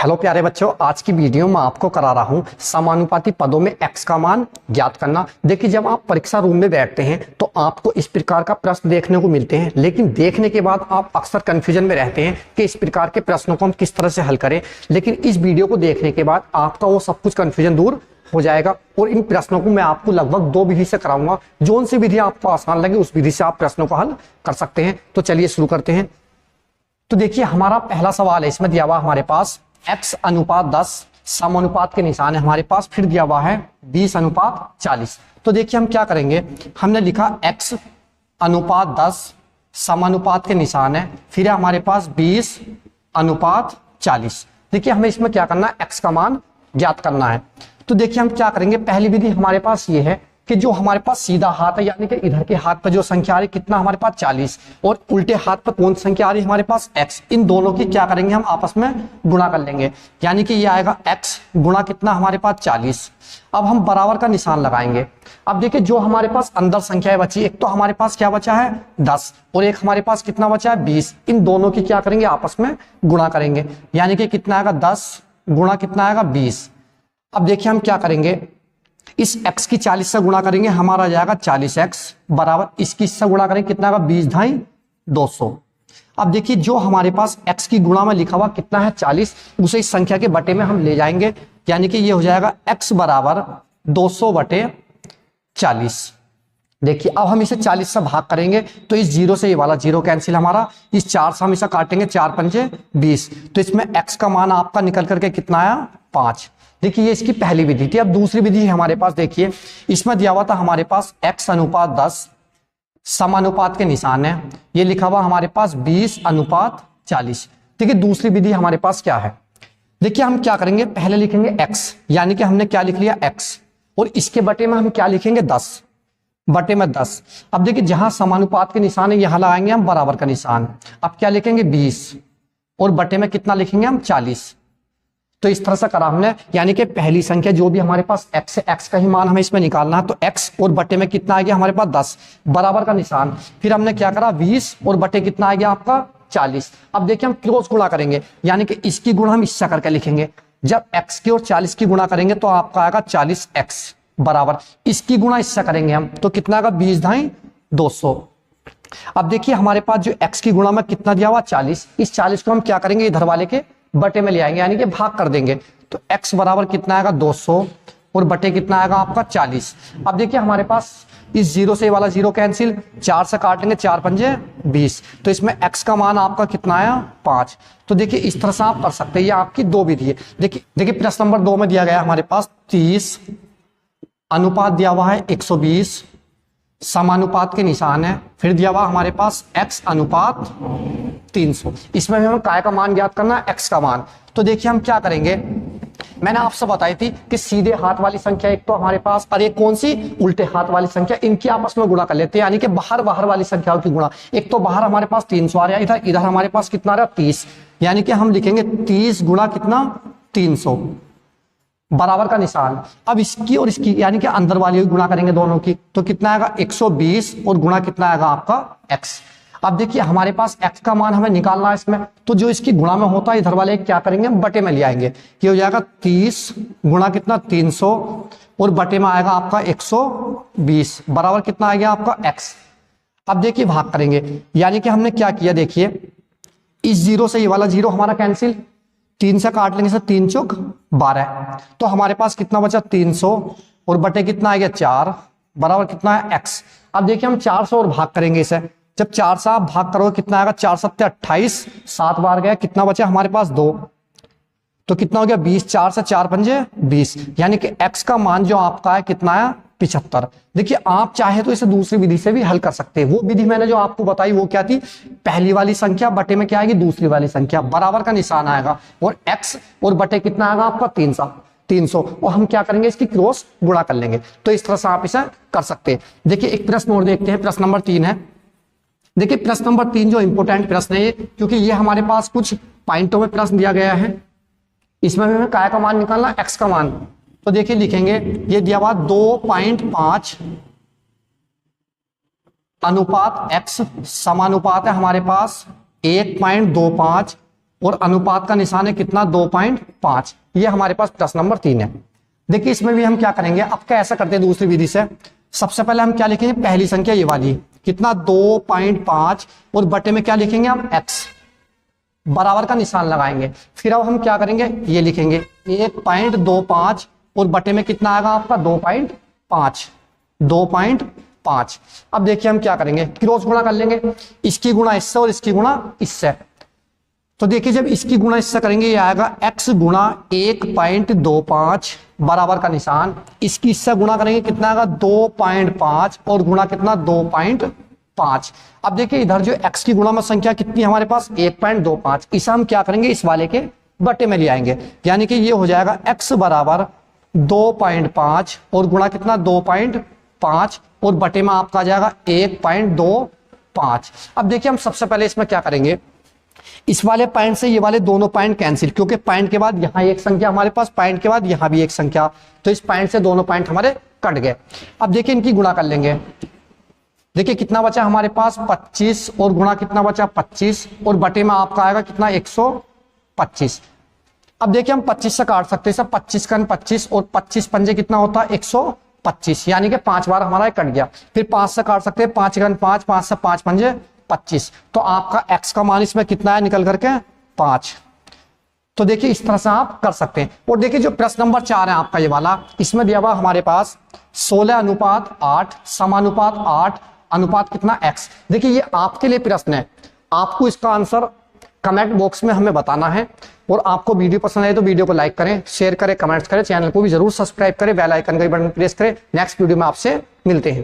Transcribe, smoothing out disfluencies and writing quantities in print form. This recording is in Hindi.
हेलो प्यारे बच्चों, आज की वीडियो में आपको करा रहा हूं समानुपाती पदों में x का मान ज्ञात करना। देखिए, जब आप परीक्षा रूम में बैठते हैं तो आपको इस प्रकार का प्रश्न देखने को मिलते हैं, लेकिन देखने के बाद आप अक्सर कंफ्यूजन में रहते हैं कि इस प्रकार के प्रश्नों को हम किस तरह से हल करें। लेकिन इस वीडियो को देखने के बाद आपका वो सब कुछ कंफ्यूजन दूर हो जाएगा और इन प्रश्नों को मैं आपको लगभग 2 विधि से कराऊंगा। जोन सी विधि आपको आसान लगे उस विधि से आप प्रश्नों को हल कर सकते हैं। तो चलिए शुरू करते हैं। तो देखिए, हमारा पहला सवाल है, इसमें दिया हुआ हमारे पास x अनुपात 10 समानुपात के निशान है हमारे पास, फिर दिया हुआ है 20 अनुपात 40। तो देखिए हम क्या करेंगे, हमने लिखा x अनुपात 10 समानुपात के निशान है, फिर है हमारे पास 20 अनुपात 40। देखिए हमें इसमें क्या करना है, x का मान ज्ञात करना है। तो देखिए हम क्या करेंगे, पहली विधि हमारे पास ये है कि जो हमारे पास सीधा हाथ है, यानी कि इधर के हाथ पर जो संख्या आ रही कितना हमारे पास 40, और उल्टे हाथ पर कौन संख्या आ रही है हमारे पास x, इन दोनों की क्या करेंगे हम आपस में गुणा कर लेंगे, यानी कि ये आएगा x गुणा कितना हमारे पास 40। अब हम बराबर का निशान लगाएंगे। अब देखिए जो हमारे पास अंदर संख्याएं बची, एक तो हमारे पास क्या बचा है 10 और एक हमारे पास कितना बचा है 20, इन दोनों की क्या करेंगे आपस में गुणा करेंगे, यानी कि कितना आएगा 10 गुणा कितना आएगा 20। अब देखिए हम क्या करेंगे, इस x की 40 से गुणा करेंगे, हमारा आ जाएगा 40x बराबर इसकी इससे गुणा करेंगे कितना का 20 ढाई 200। अब देखिए जो हमारे पास x की गुणा में लिखा हुआ कितना है 40, उसे इस संख्या के बटे में हम ले जाएंगे, यानी कि ये हो जाएगा x बराबर 200 बटे 40। देखिए अब हम इसे 40 से भाग करेंगे तो इस 0 से ये वाला 0 कैंसिल, हमारा इस 4 से हम इसे काटेंगे 4 पंजे 20, तो इसमें x का मान आपका निकल करके कितना आया 5। देखिए ये इसकी पहली विधि थी। अब दूसरी विधि हमारे पास, देखिए इसमें दिया हुआ था हमारे पास x अनुपात 10 समानुपात के निशान है, ये लिखा हुआ हमारे पास 20 अनुपात 40। देखिए दूसरी विधि हमारे पास क्या है, देखिए हम क्या करेंगे, पहले लिखेंगे x, यानी कि हमने क्या लिख लिया x, और इसके बटे में हम क्या लिखेंगे 10 बटे में 10। अब देखिए जहां समानुपात के निशान है यहां लगाएंगे हम बराबर का निशान। अब क्या लिखेंगे 20 और बटे में कितना लिखेंगे हम 40। तो इस तरह से करा हमने, यानी कि पहली संख्या जो भी हमारे पास x है, x का ही मान हमें इसमें निकालना है, तो x और बटे में कितना आ गया हमारे पास 10 बराबर का निशान, फिर हमने क्या करा 20 और बटे कितना आ गया आपका 40। अब देखिए हम क्रॉस गुणा करेंगे, यानी कि इसकी गुणा हम इससे करके लिखेंगे, जब x की और 40 की गुणा करेंगे तो आपका आएगा 40x बराबर इसकी गुणा इससे करेंगे हम, तो कितना आएगा 20 ढाई 200। अब देखिए हमारे पास जो x की गुणा में कितना दिया हुआ 40, इस 40 को हम क्या करेंगे इधर वाले के बटे में ले आएंगे, यानी कि भाग कर देंगे, तो x बराबर कितना आएगा 200 और बटे कितना आएगा आपका 40। अब देखिए हमारे पास इस 0 से वाला 0 कैंसिल, 4 से काट लेंगे 4 पंजे 20, तो इसमें x का मान आपका कितना आया 5। तो देखिए इस तरह से आप कर सकते हैं, ये आपकी 2 विधि है। देखिए प्रश्न नंबर 2 में दिया गया हमारे पास 30 अनुपात दिया हुआ है 120 समानुपात के निशान है, फिर दिया हुआ हमारे पास x अनुपात 300। इसमें हमें काय का मान ज्ञात करना है, x का मान। तो देखिए हम क्या करेंगे, मैंने आपसे बताई थी कि सीधे हाथ वाली संख्या एक तो हमारे पास, और एक कौन सी उल्टे हाथ वाली संख्या, इनकी आपस में गुणा कर लेते हैं, यानी कि बाहर वाली संख्याओं की गुणा। एक तो बाहर हमारे पास 300 आ रहा है, इधर हमारे पास कितना आ रहा है 30, यानी कि हम लिखेंगे 30 गुणा कितना 300 बराबर का निशान। अब इसकी और इसकी यानी कि अंदर वाली गुणा करेंगे दोनों की, तो कितना आएगा 120 और गुणा कितना आएगा आपका x। अब देखिए हमारे पास x का मान हमें निकालना है इसमें, तो जो इसकी गुणा में होता है इधर वाले क्या करेंगे हम बटे में ले आएंगे, ये हो जाएगा 30 गुणा कितना 300 और बटे में आएगा आपका 120 बराबर कितना आ गया आपका x। अब देखिए भाग करेंगे, यानी कि हमने क्या किया, देखिए इस 0 से ये वाला 0 हमारा कैंसिल, 3 से काट लेंगे से 3 चौक 12, तो हमारे पास कितना बचा 300 और बटे कितना आ गया 4 बराबर कितना है x। अब देखिए हम 400 और भाग करेंगे इसे, जब 4 से आप भाग करोगे कितना आएगा 4 सत्ते 28, 7 बार गया, कितना बचा हमारे पास 2, तो कितना हो गया 20, 4 से 4 पंजे 20, यानी कि x का मान जो आपका है कितना है 75। देखिए आप चाहे तो इसे दूसरी विधि से भी हल कर सकते हैं। वो विधि मैंने जो आपको बताई वो क्या थी, पहली वाली संख्या बटे में क्या आएगी दूसरी वाली संख्या, बराबर का निशान आएगा और x और बटे कितना आएगा आपका 300 और हम क्या करेंगे इसकी क्रॉस गुणा कर लेंगे। तो इस तरह से आप इसे कर सकते हैं। देखिए एक प्रश्न और देखते हैं, प्रश्न नंबर 3 है। देखिए प्रश्न नंबर 3 जो इंपोर्टेंट प्रश्न है, क्योंकि ये हमारे पास कुछ पॉइंटों में प्रश्न दिया गया है, इसमें हमें काय का मान निकालना x का मान। तो देखिए लिखेंगे, ये दिया हुआ 2.5 अनुपात x समानुपात है हमारे पास 1.25 और अनुपात का निशान है कितना 2.5। 5। ये हमारे पास प्रश्न नंबर 3 है। देखिए इसमें भी हम क्या करेंगे, अब क्या ऐसा करते हैं दूसरी विधि से। सबसे पहले हम क्या लिखेंगे, पहली संख्या ये वाली कितना 2.5 और बटे में क्या लिखेंगे हम x, बराबर का निशान लगाएंगे। फिर अब हम क्या करेंगे, ये लिखेंगे 1.25 और बटे में कितना आएगा आपका 2.5। अब देखिए हम क्या करेंगे, क्रॉस गुणा कर लेंगे, इसकी गुणा इससे और इसकी गुणा इससे। तो देखिए जब इसकी गुणा इससे करेंगे ये आएगा x गुणा 1.25 बराबर का निशान, इसकी इससे गुणा करेंगे कितना आएगा 2.5 और गुणा कितना 2.5। अब देखिए इधर जो x की गुणा में संख्या कितनी हमारे पास 1.25, इसे हम क्या करेंगे इस वाले के बटे में ले आएंगे, यानी कि ये हो जाएगा x बराबर 2.5 और गुणा कितना 2.5 और बटे में आपका आ जाएगा 1.25। अब देखिए हम सबसे पहले इसमें क्या करेंगे, इस वाले पॉइंट से ये वाले दोनों पॉइंट कैंसिल, क्योंकि पॉइंट के बाद यहां एक संख्या हमारे पास, पॉइंट के बाद यहां भी एक संख्या, तो इस पॉइंट से दोनों पॉइंट हमारे कट गए। अब देखिए इनकी गुणा कर लेंगे, देखिए कितना बचा हमारे पास 25 और गुणा कितना बचा 25 और बटे में आपका आएगा कितना 125। अब देखिए हम 25 से काट सकते हैं सब, 25 का 25 और 25 पंजे कितना होता है 125, यानी कि 5 बार हमारा कट गया। फिर 5 से काट सकते हैं, 5 का 5, 5 से 5 पंजे 25, तो आपका x का मान इसमें कितना है निकल करके 5। तो देखिए इस तरह से आप कर सकते हैं। और देखिए जो प्रश्न नंबर 4 है आपका ये वाला, इसमें दिया हुआ हमारे पास 16:8 समानुपात 8 अनुपात कितना x। देखिए ये आपके लिए प्रश्न है, आपको इसका आंसर कमेंट बॉक्स में हमें बताना है। और आपको वीडियो पसंद आए तो वीडियो को लाइक करें, शेयर करें, कमेंट्स करें, चैनल को भी जरूर सब्सक्राइब करें, बेल आइकन का बटन प्रेस करें। नेक्स्ट वीडियो में आपसे मिलते हैं।